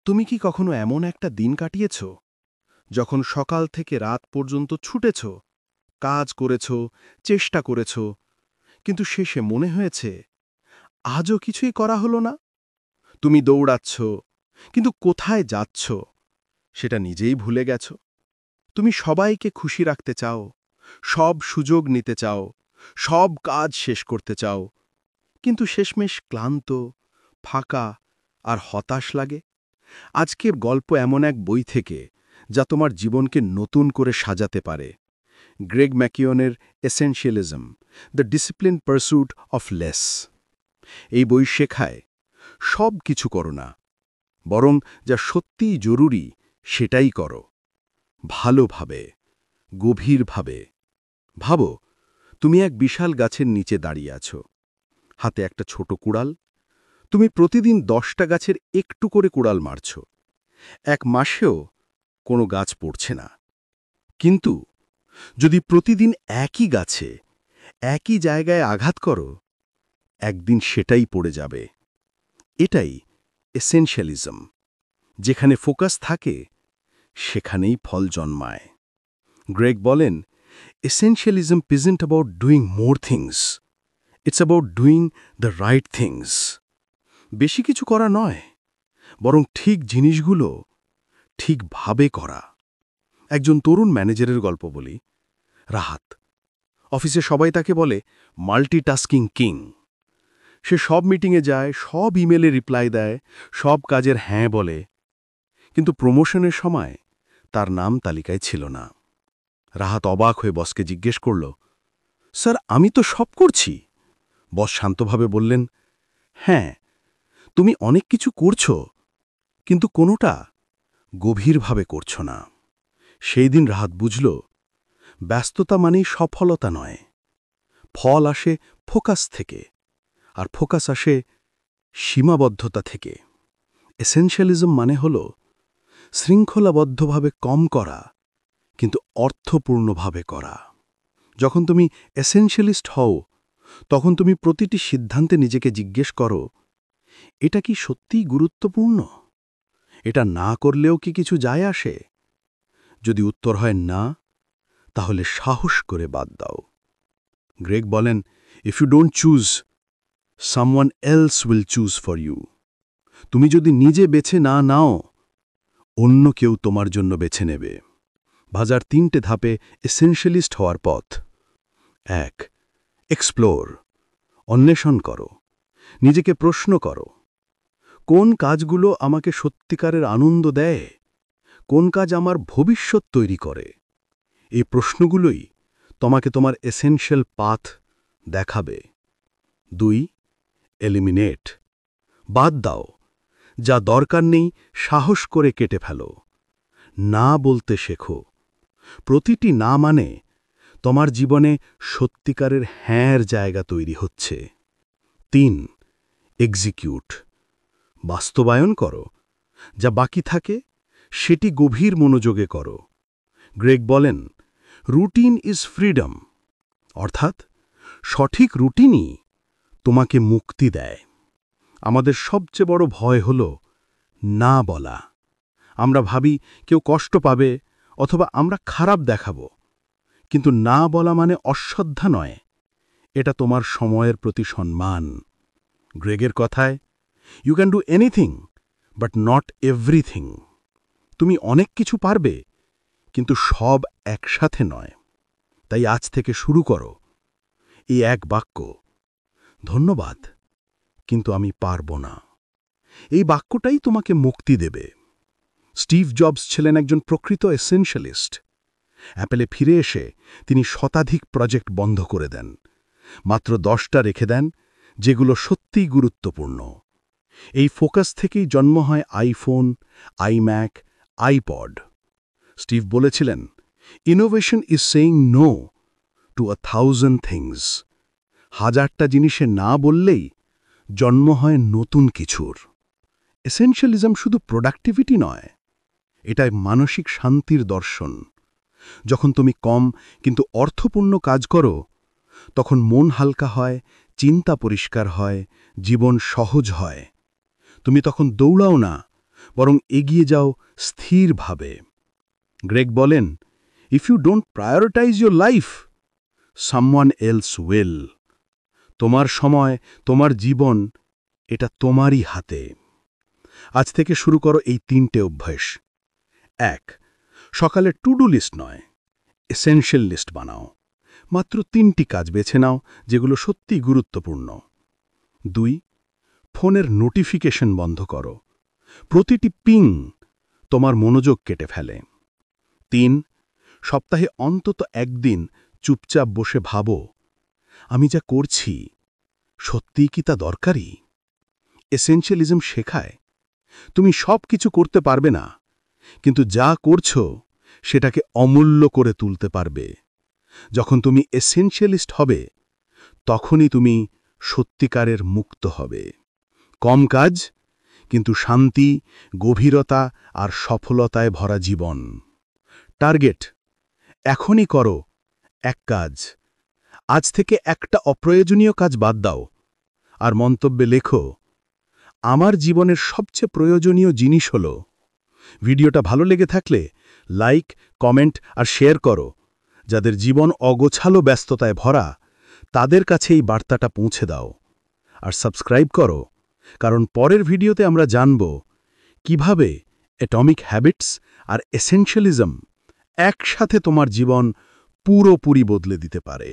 তুমি কি কখনো এমন একটা দিন কাটিয়েছ যখন সকাল থেকে রাত পর্যন্ত ছুটেছ, কাজ করেছ, চেষ্টা করেছ, কিন্তু শেষে মনে হয়েছে আজও কিছুই করা হলো না? তুমি দৌড়াচ্ছ, কিন্তু কোথায় যাচ্ছ সেটা নিজেই ভুলে গেছ। তুমি সবাইকে খুশি রাখতে চাও, সব সুযোগ নিতে চাও, সব কাজ শেষ করতে চাও, কিন্তু শেষমেশ ক্লান্ত, ফাঁকা আর হতাশ লাগে। আজকের গল্প এমন এক বই থেকে যা তোমার জীবনকে নতুন করে সাজাতে পারে। গ্রেগ ম্যাকিওনের essentialism, the discipline pursuit of less. এই বই শেখায় সব কিছু করো না, বরং যা সত্যিই জরুরি সেটাই করো, ভালোভাবে, গভীরভাবে। ভাবো, তুমি এক বিশাল গাছের নিচে দাঁড়িয়ে আছো, হাতে একটা ছোট কুড়াল। তুমি প্রতিদিন 10টা গাছের একটু করে কুড়াল মারছ। এক মাসেও কোনো গাছ পড়ছে না। কিন্তু যদি প্রতিদিন একই গাছে, একই জায়গায় আঘাত করো, একদিন সেটাই পড়ে যাবে। এটাই এসেনশিয়ালিজম। যেখানে ফোকাস থাকে সেখানেই ফল জন্মায়। গ্রেগ বলেন, এসেনশিয়ালিজম isn't about doing more things, it's about doing the right things. বেশি কিছু করা নয়, বরং ঠিক জিনিসগুলো ঠিকভাবে করা। একজন তরুণ ম্যানেজারের গল্প বলি। রাহাত। অফিসে সবাই তাকে বলে মাল্টিটাস্কিং কিং। সে সব মিটিংয়ে যায়, সব ইমেলে রিপ্লাই দেয়, সব কাজের হ্যাঁ বলে, কিন্তু প্রমোশনের সময় তার নাম তালিকায় ছিল না। রাহাত অবাক হয়ে বসকে জিজ্ঞেস করল, স্যার, আমি তো সব করছি। বস শান্তভাবে বললেন, হ্যাঁ, তুমি অনেক কিছু করছো, কিন্তু কোনোটা গভীরভাবে করছো না। সেই দিন রাহাত বুঝল, ব্যস্ততা মানেই সফলতা নয়। ফল আসে ফোকাস থেকে, আর ফোকাস আসে সীমাবদ্ধতা থেকে। এসেনশিয়ালিজম মানে হল শৃঙ্খলাবদ্ধভাবে কম করা, কিন্তু অর্থপূর্ণভাবে করা। যখন তুমি এসেনশিয়ালিস্ট হও, তখন তুমি প্রতিটি সিদ্ধান্তে নিজেকে জিজ্ঞেস করো, এটা কি সত্যিই গুরুত্বপূর্ণ? এটা না করলেও কি কিছু যায় আসে? যদি উত্তর হয় না, তাহলে সাহস করে বাদ দাও। গ্রেগ বলেন, if you don't choose, someone else will choose for you. তুমি যদি নিজে বেছে না নাও, অন্য কেউ তোমার জন্য বেছে নেবে। ভাজার 3টে ধাপে এসেনশিয়ালিস্ট হওয়ার পথ। 1. এক্সপ্লোর, অন্বেষণ করো। নিজেকে প্রশ্ন করো, কোন কাজগুলো আমাকে সত্যিকারের আনন্দ দেয়? কোন কাজ আমার ভবিষ্যৎ তৈরি করে? এই প্রশ্নগুলোই তোমাকে তোমার এসেনশিয়াল পাথ দেখাবে। 2. এলিমিনেট, বাদ দাও। যা দরকার নেই সাহস করে কেটে ফেলো। না বলতে শেখো। প্রতিটি না মানে তোমার জীবনে সত্যিকারের হ্যাঁর জায়গা তৈরি হচ্ছে। 3. এক্সিকিউট, বাস্তবায়ন করো। যা বাকি থাকে সেটি গভীর মনোযোগে করো। গ্রেগ বলেন, রুটিন ইজ ফ্রিডম, অর্থাৎ সঠিক রুটিনই তোমাকে মুক্তি দেয়। আমাদের সবচেয়ে বড় ভয় হল না বলা। আমরা ভাবি কেউ কষ্ট পাবে অথবা আমরা খারাপ দেখাবো। কিন্তু না বলা মানে অশ্রদ্ধা নয়, এটা তোমার সময়ের প্রতি সম্মান। গ্রেগের কথায়, you can do anything but not everything. তুমি অনেক কিছু পারবে, কিন্তু সব একসাথে নয়। তাই আজ থেকে শুরু করো এই এক বাক্য, ধন্যবাদ, কিন্তু আমি পারব না। এই বাক্যটাই তোমাকে মুক্তি দেবে। স্টিভ জবস ছিলেন একজন প্রকৃত এসেনশিয়ালিস্ট। অ্যাপেলে ফিরে এসে তিনি শতাধিক প্রজেক্ট বন্ধ করে দেন, মাত্র 10টা রেখে দেন যেগুলো সত্যিই গুরুত্বপূর্ণ। এই ফোকাস থেকেই জন্ম হয় আইফোন, আইম্যাক, আইপড। স্টিভ বলেছিলেন, innovation is saying no to 1000 things. 1000টা জিনিসে না বললেই জন্ম হয় নতুন কিছুর। এসেনশিয়ালিজম শুধু প্রোডাক্টিভিটি নয়, এটাই মানসিক শান্তির দর্শন। যখন তুমি কম কিন্তু অর্থপূর্ণ কাজ করো, তখন মন হালকা হয়, চিন্তা পরিষ্কার হয়, জীবন সহজ হয়। তুমি তখন দৌড়াও না, বরং এগিয়ে যাও স্থিরভাবে। গ্রেগ বলেন, if you don't prioritize your life, someone else will. তোমার সময়, তোমার জীবন, এটা তোমারই হাতে। আজ থেকে শুরু করো এই 3টে অভ্যাস। 1. সকালে টু ডু লিস্ট নয়, এসেনশিয়াল লিস্ট বানাও। মাত্র 3টি কাজ বেছে নাও যেগুলো সত্যিই গুরুত্বপূর্ণ। 2. ফোনের নোটিফিকেশন বন্ধ করো। প্রতিটি পিং তোমার মনোযোগ কেটে ফেলে। 3. সপ্তাহে অন্তত একদিন চুপচাপ বসে ভাবো, আমি যা করছি সত্যিই কি তা দরকারি? এসেনশিয়ালিজম শেখায় তুমি সব কিছু করতে পারবে না, কিন্তু যা করছো সেটাকে অমূল্য করে তুলতে পারবে। যখন তুমি এসেনশিয়ালিস্ট হবে, তখনই তুমি সত্যিকারের মুক্ত হবে। কম কাজ, কিন্তু শান্তি, গভীরতা আর সফলতায় ভরা জীবন। টার্গেট এখনই করো 1 কাজ। আজ থেকে একটা অপ্রয়োজনীয় কাজ বাদ দাও। আর মন্তব্যে লেখো, আমার জীবনের সবচেয়ে প্রয়োজনীয় জিনিস হল। ভিডিওটা ভালো লেগে থাকলে লাইক, কমেন্ট আর শেয়ার করো। যাদের জীবন অগোছালো ব্যস্ততায় ভরা, তাদের কাছে এই বার্তাটা পৌঁছে দাও। আর সাবস্ক্রাইব করো, কারণ পরের ভিডিওতে আমরা জানব কিভাবে অ্যাটমিক হ্যাবিটস আর এসেনশিয়ালিজম একসাথে তোমার জীবন পুরোপুরি বদলে দিতে পারে।